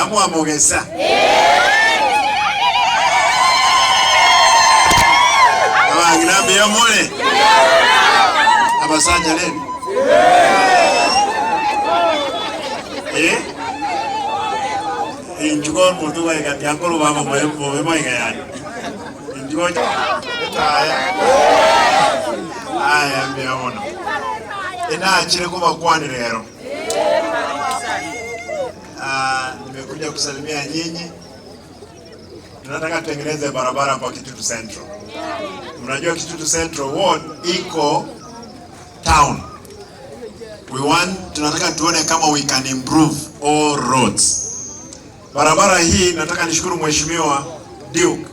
Amwa mogesa. Abangirambe yamole. Abasanja leni. Injugo mudu wa ga yakolo baba moyo moyo yani. Injugo aya mbiaona. Ina achire kuba kwani lero. Nimekuja kusalimia nyinyi. Tunataka tutengeneze barabara kwa Kitutu Central. Mnajua Kitutu Central Ward iko town. Tunataka tuone kama we can improve all roads. Barabara hii nataka nishukuru Mheshimiwa Duke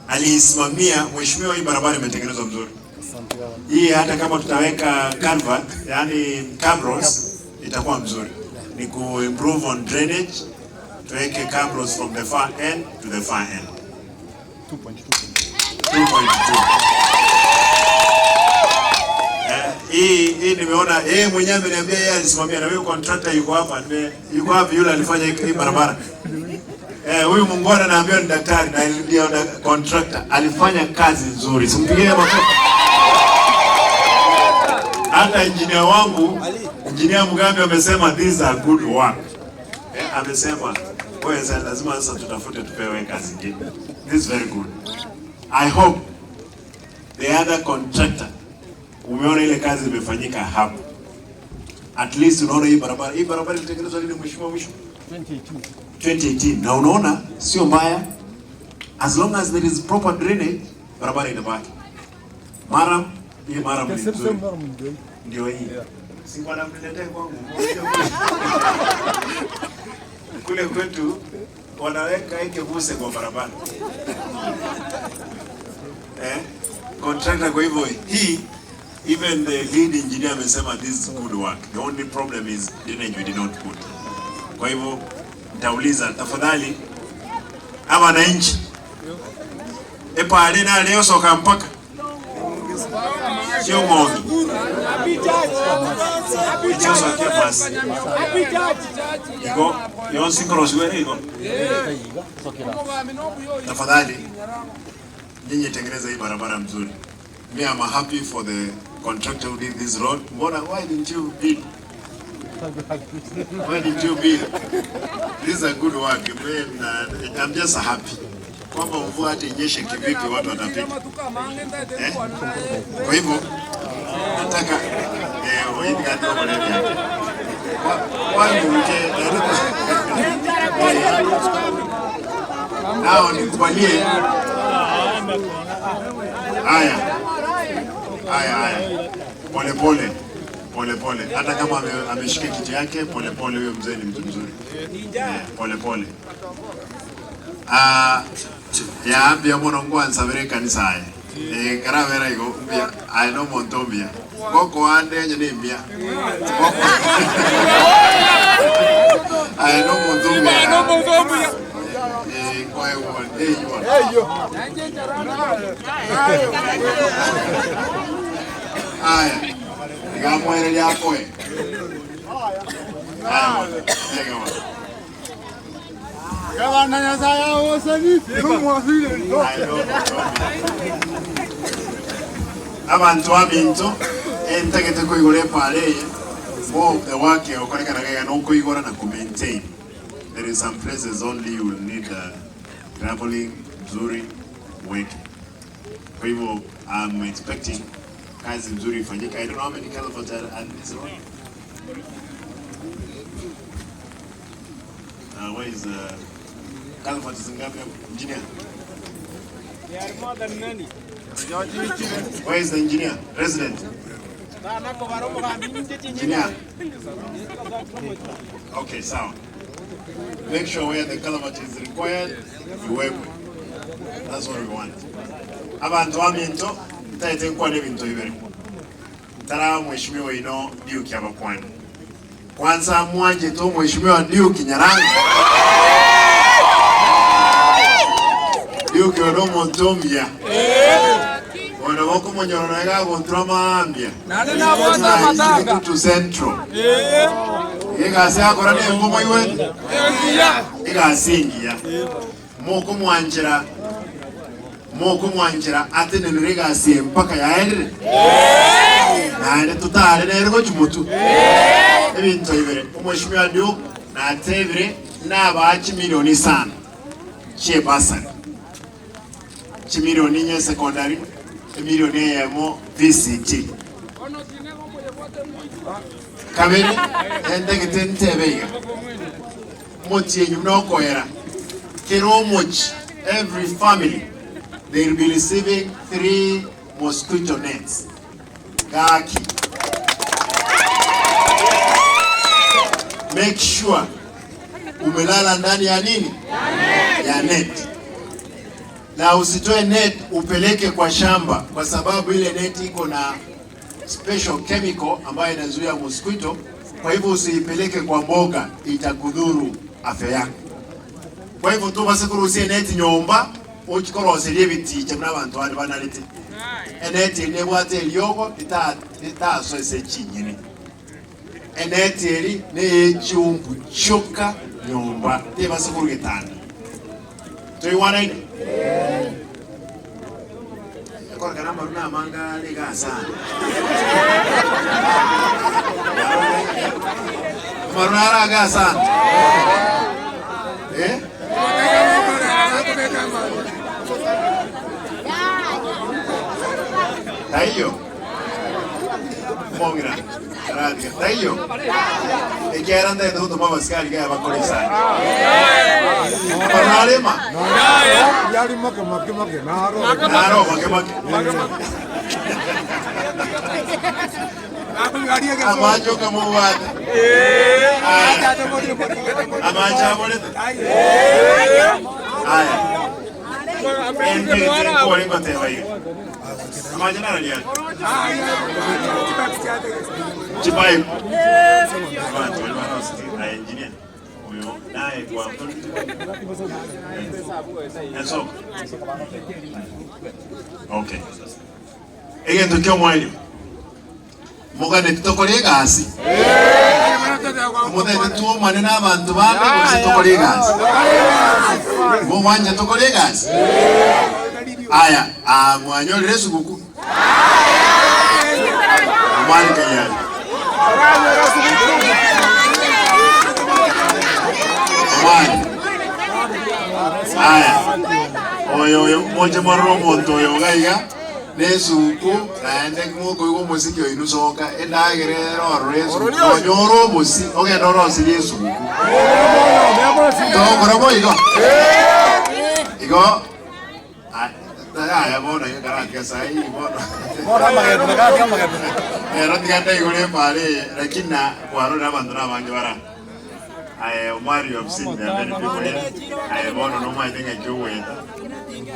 aliisimamia. Mheshimiwa, hii barabara imetengenezwa mzuri. Hii hata kama tutaweka culvert, yani cabros, itakuwa mzuri. Ni ku improve on drainage, tuweke cabros from the far end to the far end. 2.2. Hii nimeona mwenyewe ameniambia yeye alisimamia, na huyo contractor yuko hapa. Yuko hapa yule alifanya hii barabara. Huyu Mungwana naambiwa ni daktari na ndio contractor, alifanya kazi nzuri. Simpigie makofi. Hata engineer wangu, engineer Mugambi amesema these are good work. Amesema wewe lazima sasa tutafute tupewe kazi nyingine. This is very good. I hope the other contractor umeona ile kazi imefanyika hapo. At least unaona hii barabara ilitengenezwa lini mheshimiwa mwisho? 2018. Na unaona sio mbaya. As long as there is proper drainage, barabara inabaki. Mara mzuri. Ndio hii. Si bwana mniletee kwangu. Kule kwetu wanaweka buse kwa barabara. Contractor kwa hivyo hii, even the lead engineer amesema this is good work. The only problem is drainage we did not put. Kwa hivyo nitauliza tafadhali ama wananchi. Alina leo soka mpaka sio moja. Ichoso kia basi. Iko yonsi cross wewe iko. Tafadhali nyinyi tengeneza hii barabara mzuri. Me am happy for the contractor who did this road. Mbona why didn't you bid? Why did you bid? This is a good work. I'm just happy. Kwamba mvua hata inyeshe kivipi watu watapita. Kwa hivyo nataka wewe ndio maneno yake. Wangu uje nao nikubalie. Haya. Pole. Hata kama ameshika kiti yake pole, huyo mzee ni mtu mzuri. Pole. Ya bia mono ngwa nsabere kanisa haya. Karavera iko bia I know Montombia. Koko ande nje ni bia. I know Montombia. Kwa hiyo haya. Nikamwele yako Gavana nyasaya osani tumwafile abantu abinto entegete ko igore pale for the work okoleka naga no ko igora na ku maintain. There is some places only you will need traveling nzuri work. Kwa hivyo I'm expecting kazi nzuri ifanyike. I don't know how many culverts are this road. Where is culvert zingapi engineer? They are more than many. Where is the engineer? Resident? Engineer? Okay, so make sure where the culvert is required, you work with. That's what we want. Abantu aminto taite nkwale bintu ibere. Tara mheshimiwa ino Duke abakwani. Kwanza mwanje to mheshimiwa Duke Nyarangi. Duke ono Montombia. Ono wako monyoro na ga kontra maambia. nana na bonza matanga Kitutu Central. egasi akora nembomo iwe egasi engiya moko mwanjira ate nenure egasi empaka yaendere nane tutare nergo chumutu ebintu ibere umweshimiwa ndio natebire n'abachi milioni sana che basari chimilioni nye secondary milioni yemo VCT kabiri endegete ntebeiga moti yenyu nokoera kero much every family they will be receiving 3 mosquito nets gaki. Make sure umelala ndani ya nini? Ya net. Na usitoe net upeleke kwa shamba kwa sababu ile net iko na special chemical ambayo inazuia mosquito. Kwa hivyo usiipeleke kwa mboga, itakudhuru afya yako. Kwa hivyo tu basi kuruhusia net nyomba ukikoroserie biti n'abantu bari banalite. Net ne bwate elyogo itaso esechinyine. Eneteri ne chumbu choka nyomba te basi kurugitana. Toiwana ine? Kwa karamba runa manga lega sana. Marunara ga sana. Tayo. Mongra. Radio. Tayo. E che erano dei dovuto ma mascali che aveva con i sai. Parlare ma. Yari make naro. Naro make. Amajo kamu wada. Amaja bolete. Aya. Ente ko ni kote vai. Amaja nara liya. Chipai. Engineer. Uyo naye kwa Eso. Okay. Ege tukio mwali. Mugane tutokole gasi. Mugane tuo manena abantu bamwe kutokole gasi. Mwanje tokole gasi. Aya, mwanyolere suguku. Mwali kanyana. Aya. Oyo moje maromo ntoyo gaiga. Nesuku naende kumoko yuko musiki oinu soka endagerero resu onyoro musi ogenda orosi Yesu tokora boigo igo aya bona yekarakia sai bona magendo era tiganda igore pale lakini kwaro na bantu nabange bara aya Mario obsini na many people here aya bona no mai tenga joweta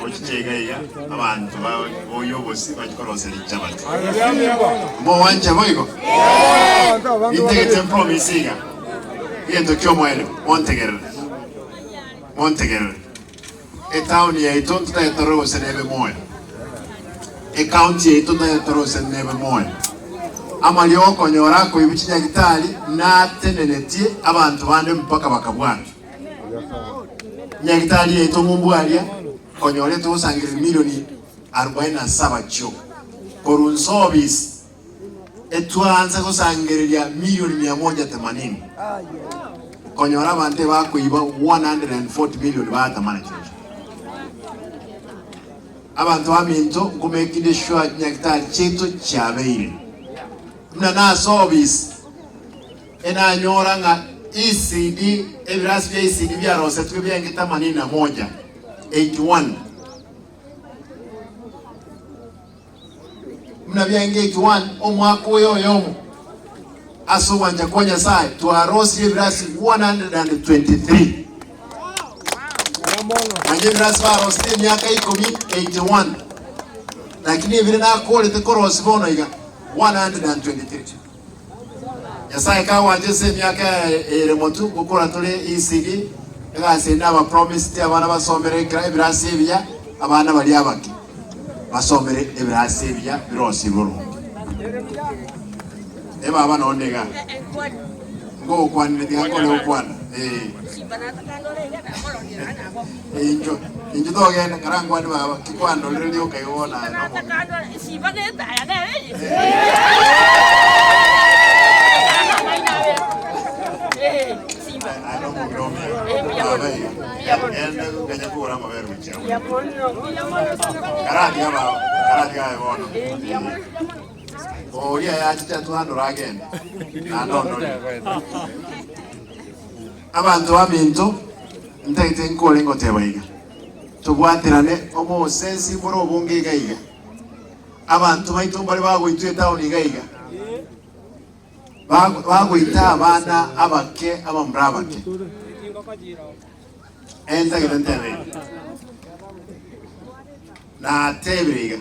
ochichegaiga abantu oyobosi bachikorosera ichabati mo wanje boigo integete promisiga yendo kyomwele montegerere etauni ya itonto ta etorose nebe moya county ya itonto ta etorose nebe moya amalioko nyorako ibichinya gitali na tenenetie abantu bande mpaka bakabwana nyagitali ya itongo mbwalia konyole tusangire milioni 47 cho korunsobis etwanza kusangiriria milioni 180 konyora bante bakuiba 140 million batamana cho abantu baminto kumekinde shwa nyakitali cheto chabeire mna na service ena nyora nga ECD ebirasi bya ECD bya rose tukubyange 81 mna byange 81 omwaka oyoyomo aso wanja konya sai to arosi ebirasi 123 manje ebirasi ba rose myaka 81 lakini ebire na kole te korosi bono iga 123 yasai ka wanje se myaka remotu gukora tole ECD egase naba promise ti abana basomere ebirasi ebya abana bali abaki basomere ebirasi ebya birosi buru eba abana ondega Go kwan ni yako leo kwan. Injo to gena karangwa ni baba kikwando leo ndio kaiona. Oh yeah, I just want to again. Abantu baminto ntete nkole ngotebaiga tubwatirane omo sensi boro bonge gaiga abantu baito bali bagwitwe town igaiga bagwita abana abake abambrabake enta gitentebe na tebiriga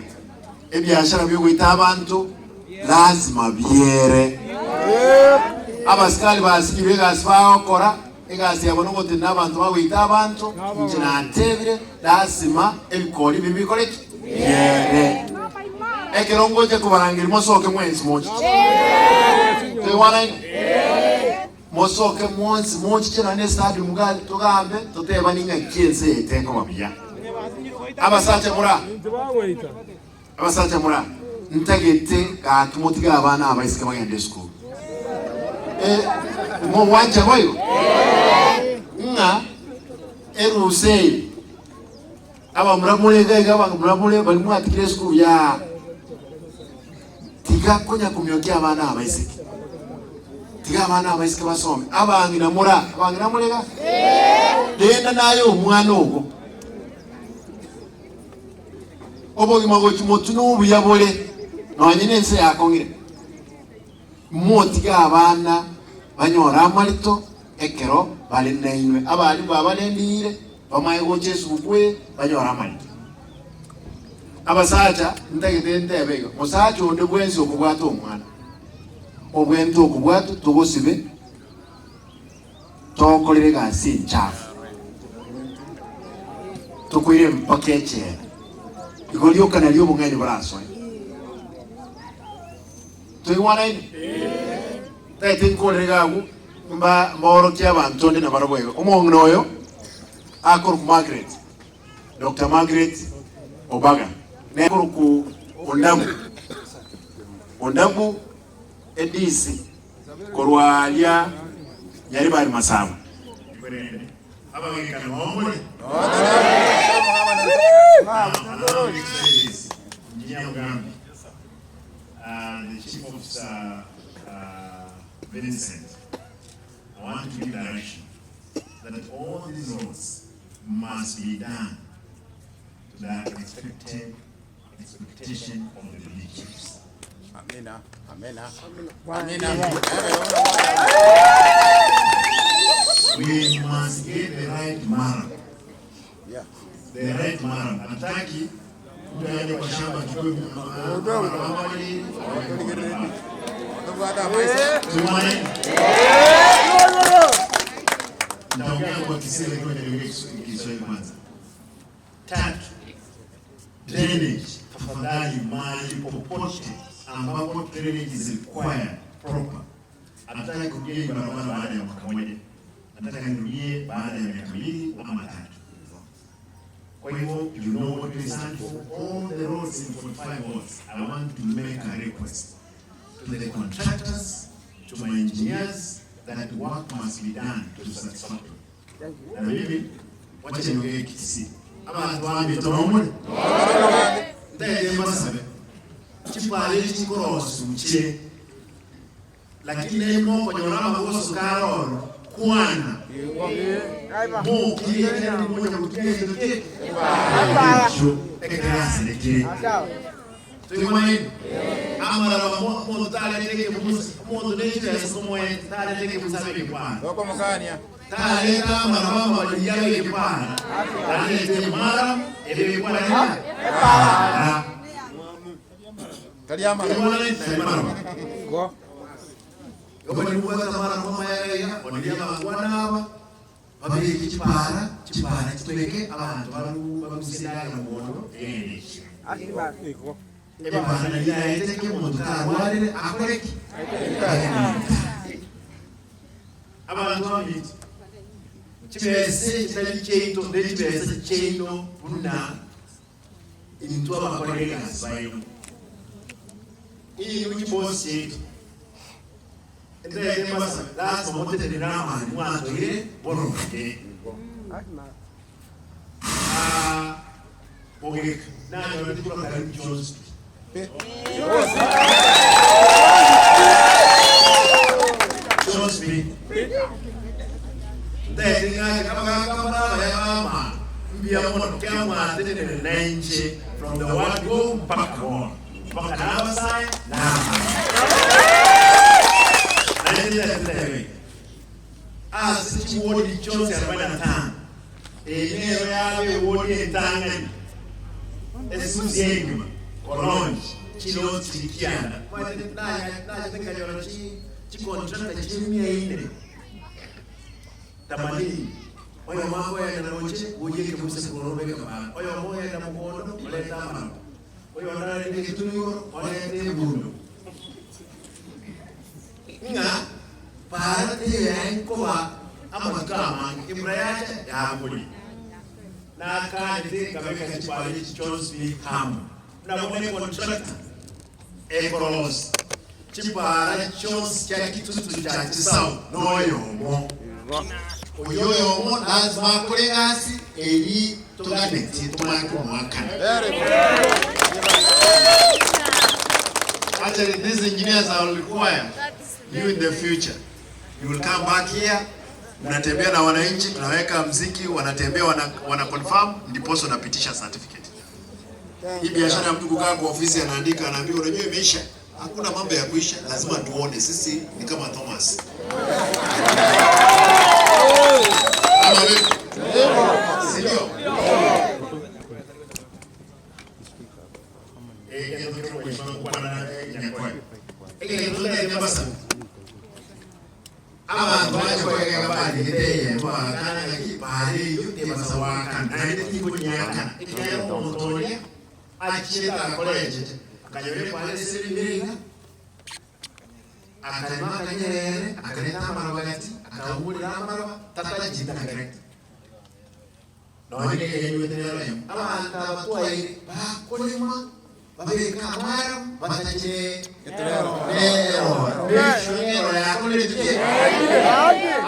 ebyashara byo gwita abantu lazima biere abasikali basikire gasfaho kora egasi yabona ngo n'abantu bagwita abantu njina tebire lazima ebikori bibikoreke biere ekerongo je kubarangira mosoke mwenzi mochi tewana mosoke mwenzi mochi kina ne stadi mugali tugambe tuteba ninga kiense etengo mabya abasacha mura ntagete ka kimutiga abana abaisike bagende school mo wanja boyo nga erusei aba muramule gaiga aba muramule bali mwatikire school ya tiga konya kumyokia abana abaisike tiga abana abaisike basome abangira mulega denda nayo omwana ogo obo gimago kimotu no buyabole nonyine nse yakongire motiga abana banyora amarito ekero bali nainwe abali babalendire bamaye go Yesu kwe banyora amarito abasacha ntagende bego musacha onde bwenzi okubwata omwana obwento okubwata tugosibe tokolere gasi nchafu tukwire mpakeche igolio kana lyo bungani baraso tuiwana ini tete nkolere gagu mba mboro kya bantu ndi na barabwego omongno oyo akor ku Margaret Dr. Margaret Obaga ne akor ku ondamu edisi korwalia yari bari masaba aba wengine nomole the Chief Officer Vincent, I want to give direction that all these roads must be done to the expectation of the religious. Amena, amena, amena. We must get the right man. Yeah. The right man. Ataki. Kwa shamba chukue amali ndaongea kwa Kiswahili kwa Kiswahili kwanza. Tatu, drainage. Tafadhali mahali popote ambapo drainage is required proper. Anataka kujenga barabara baada ya mwaka mmoja. Anataka nirudie baada ya miaka miwili ama tatu. Kwa hivyo, you know what we stand for. All the roads in 45 wards, I want to make a request to the contractors, to my engineers, that work must be done to satisfactory. Na mimi, wacha niongee kisi. Aba tuambi tonomwe. Ndege masabe. Chipale chikorosu mche. Lakini nemo kwa nyorama gosu karoro kwana. Mo kile mmoja kutie. Ekrasi leke. Tuimani. Amara mo tale leke mo doneje asomo tale leke musabe kwa. Doko mkania. Tale kama mama waliyaye kwa. Tale te mara ebe kwa nini? Kaliama. Go. Obani muweza mara kama yaya, ondiya mangwana babiri kipara kitweke abantu bamusindaya mubono Akiba iko. Eba bana ya eteke mu tukarwalire akoreki. abantu babiti kibese kitali cheito ndeti bese cheito bunda into abakolega bayo iyi ni bosi ndeye masa lazima mote dinama mwanzo ile bono ke Bogek na ndio ndiko karibu Jones Jones from the word go back on. Back another side, now. As you would in Joseph when a time. A near would in time. A Susan, Colonge, Chilo, Chikiana. Why did I think I got a contract Jimmy? Tamani, oyo mambo ya nanoche, uje kibuse kurobe kama. Oyo moyo ya namukono, ole tama. Oyo nare ni kituyo, ole ni bundo. Nga, parate ya inkoa ama kama imrayacha ya muli. Na kani kameka chipali Jonesby Ham. Na mone contractor, Ecolos. Chipara Jones cha kitu cha chisao, noyo mo. Oyo mo lazima kulegasi eri tugabeti tumako mwaka. Actually, these engineers are required you in the future. You will come back here, mnatembea na wananchi, tunaweka mziki, wanatembea wana confirm ndipo unapitisha certificate. Hii biashara ya mtu kukaa kwa ofisi anaandika anaambia unajua imeisha. Hakuna mambo ya kuisha, lazima tuone sisi ni kama Thomas. Sio. Akalima kanyere, akaleta marogati, akawulira amarwa, tata jita correct. No ni yenyu tenero yem. Abantu abatwaire bakolema, babeka amara, bataje ketrero. Bishongero yakolete.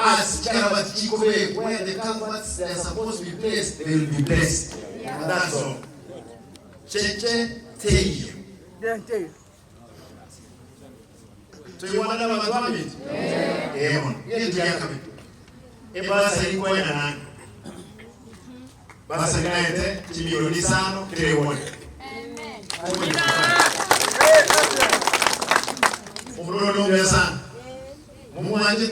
As chakaba chikobe, where the canvas are supposed to be placed, they will be placed. That's all. Cheche teyo. So you want to know what it is? Yeah. Basa ilikuwa ina nani? Basa inaete milioni 5 kilewoni. Amen. Umuro ndio sana. Mumwanje?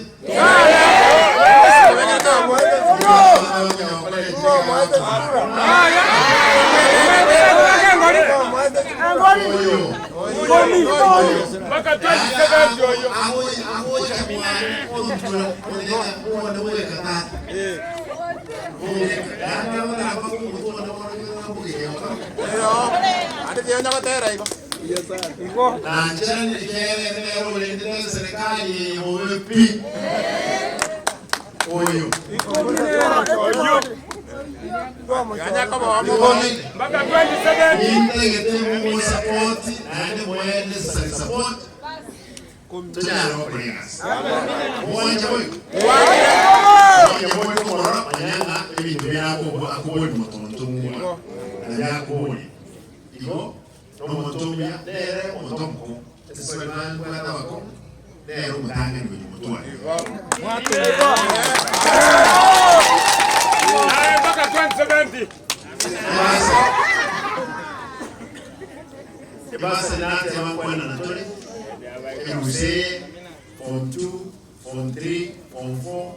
Form 2, Form 3, Form 4,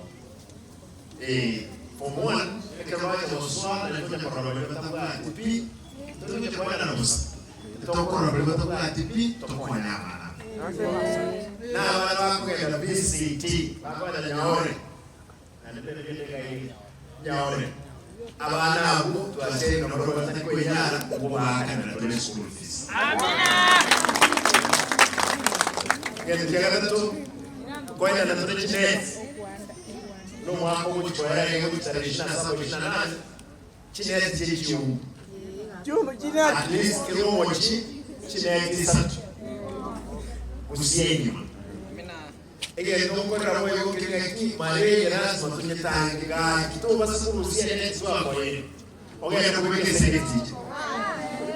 Form 1, ikawaja waswala na kuja kwa rabbi batakuwa atipi, tutoke kwa na nusa. Tutoka kwa rabbi batakuwa atipi, tutoka nyama. Na wala wako ya BCT, wako ya nyaore. Na nipende kile nyaore. Abana abu tuwashe na rabbi batakuwa nyara kuwa kana tole school fees. Amina. Kile tu kwa ina na tole chance. no mwaka w'ubucwere w'ibitaro 27-28 kinezi cy'icyuma at least kiromoki kinezi 3 usiyenyuma egero ngora moyo kireki mare ras matunyetanga kitoba sikurusia next wamoye ogera kubeke segeti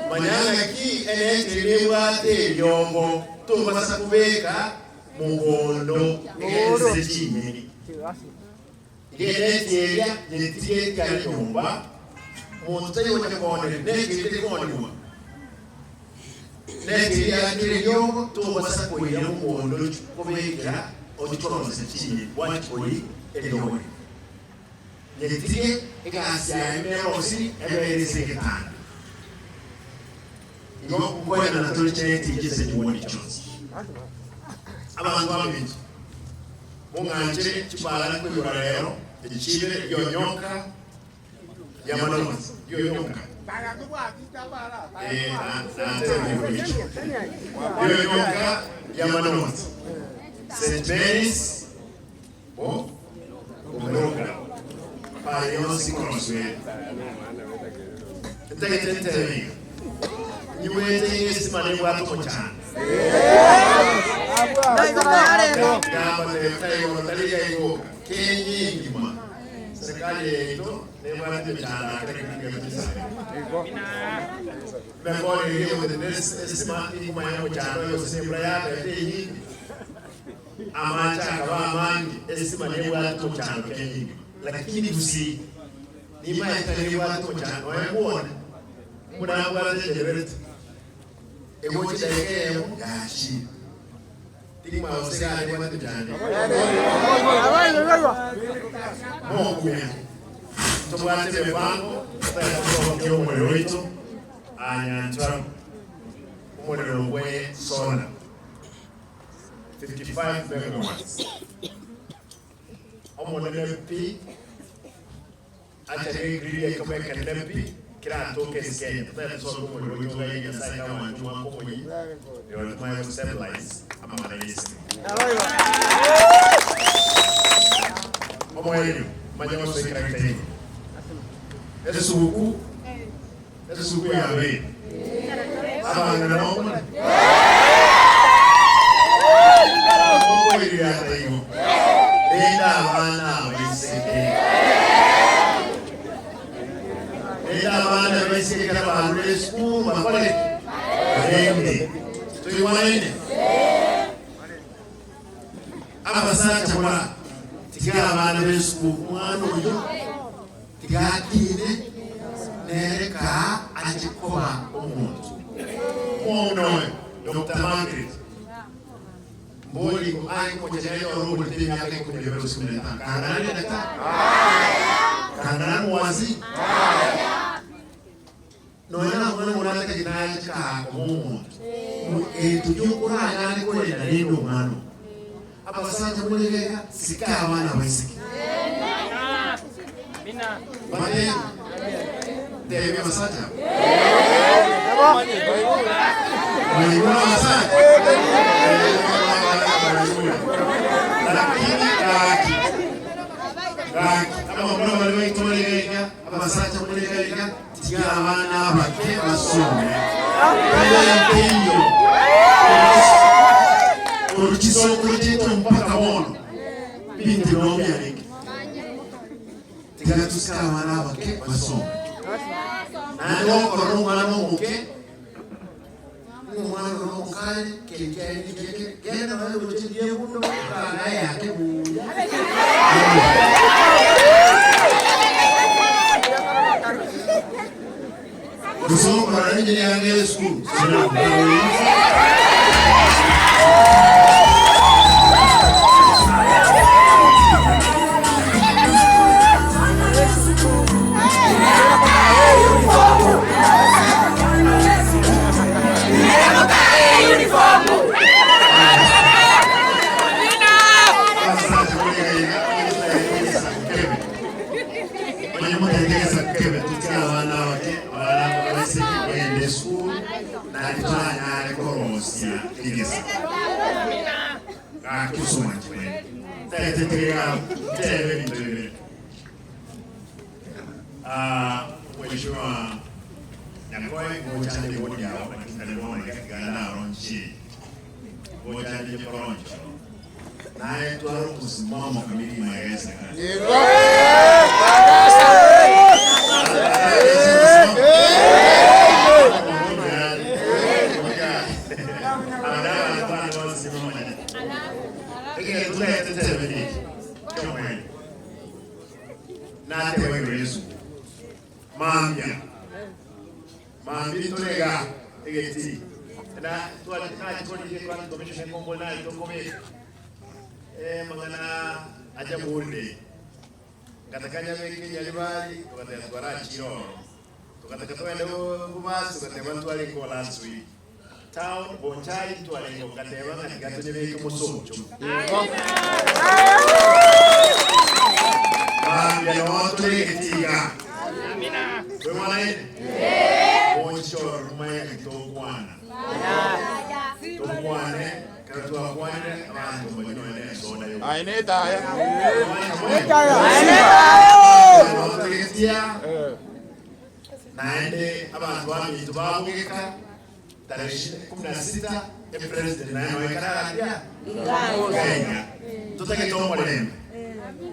manyanga ki enetelewa te yombo toba sakubeka mugondo egese chinyeni Genetia, Genetia Kanyumba, Montayo Capone, Naked Conua. Naked Kiriyo, Thomas Aquarium, or Omega, or the Tronos, White Boy, and Lord. Genetia, Gasia, Merosi, and very second time. You go quite an authoritative teachers and you want to choose. About 1 minute. Munganje chibala kuyorero ichile yonyonka yamanoma yonyonka yonyonka yamanoma St. Mary's Umeroka Payosi Crossway Tete Niwete is money watu mochana Kama tayo talia iko Kenyi ngima serikali yetu leva mchana katika iko Memori hiyo the estima ngima ya mchana yo sembra ya tete amacha kama mangi estima ni watu mchana Kenyi lakini tusi ni mai tani watu mchana waone kuna watu deliberate ego chideke yashi Tingma osega ni watu jani. Mungu. Tuwate mipango kwa umuri wetu anyantwa umuri we solar 55 megawatts. Omone MP atake gridi kama kandepi kila toke Kenya. Tata sio umuri wetu wengi sana kama njuma komoyi. Yo tuma stabilize ama manayisi. Omo yenu manyango se karakter. Ese suku ya be. Aba ngana omo. Omo yenu ya tayo. Enda bana wiseke. Enda bana wiseke kama resku mapale. Ende. Tuiwane. Abasata chakula tigala bana besku mwana uyo tigatine nereka ajikoba omuntu ono Dr. Margaret mboli ko ai ko jere oro bulti ya ke ko debe usmene ta kanani data kanani wazi no era mwana ka jinaya ka omuntu tujukura ngani ko ina ndio mano abasata muleka sika abana baisiki mina bale debe basata Mwana basata lakini kaki kama mwana wale toleka abasata muleka tiga abana bake basome ndio Uruchiso kurujito mpaka mono binti nomi aliki Tigana tuska wana wake masomo Nando korono mwana mwoke Mwana korono mkale Kena mwana uruchidi ya mundo Kala yake muu Kusoma kwa nini ya ngele school Sina Thank you so much, man. Mheshimiwa Nyakoi ngochande moja hapa tunaona yakigana ronchi. Ngochande poroncho. Naye twaro kusimama kamili maeleza. Mami tolega egeti na tuwa kodi kwa commission Kongo na itokome magana aja bonde katakanya mengi nyalibali tukataka twara chiro tukataka twende kumasu tukataka twali kwa last week town bonchai twali kwa kateba katika tunye musocho mami ya watu egetiga amina wewe Bonchor maya kitokwana. Tokwane katua kwane abantu banyone soda yo. Aineta ya. Naende abantu bami tubabugeka tarehe 16 president nayo ekara pia. Kenya. Tutake tombo lembe.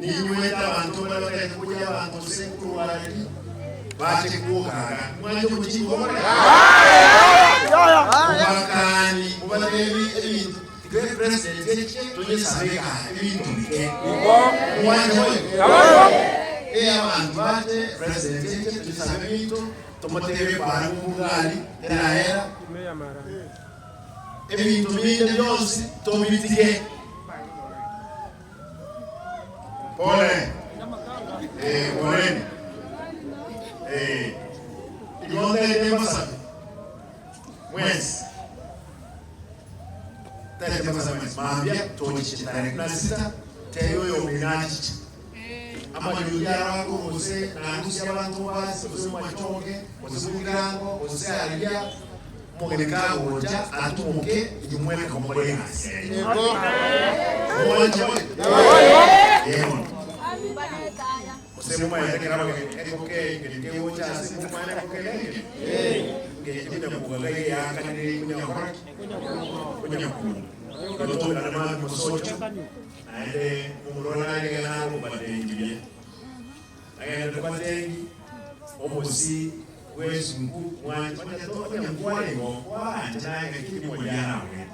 Ni nywe abantu bale kuja abantu sekuru wali. Bache kuokaga mwanje mukingo bakani mubadevi ebintu the president tunye sabeka ebintu bike mwanje abantu bache president tusabe ebintu tomotebe bari mugali era ebintu binde byose tobitike pole pole Ilonde mbasa mwezi tete mbasa mwezi maambia tochi tarehe 16 teyo yo minaji ama yuyara wako ose na harusi abantu basi ose mwachoke ose mugirango ose alia mugeneka woja atumuke imwele komole hasi yego yego Sema ya kera okay ngeke wocha simu mwana kokele ngeke ndio kuangalia ya kanini kunya kunya na mama msocho aende umrona ile na kubadengi aende kubadengi omosi wesu mku mwana to ya mkwale ngo kwa naye kiki moja nawe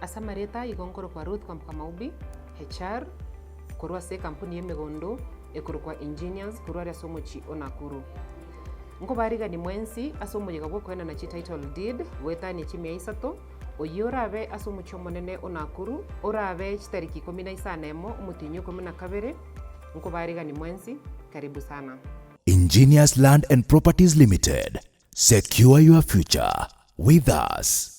Asamareta igongoro kwa Ruth kwa Mkamaubi HR kurwa se kampuni yemegondo ekurwa engineers kurwa ya somochi onakuru ngo bariga ni mwensi asomoye gabo kwena na title deed wetani chimia isato oyorabe asomucho monene onakuru orabe chitariki 15 umutinyo 12 ngo bariga ni mwensi karibu sana. Engineers Land and Properties Limited, secure your future with us.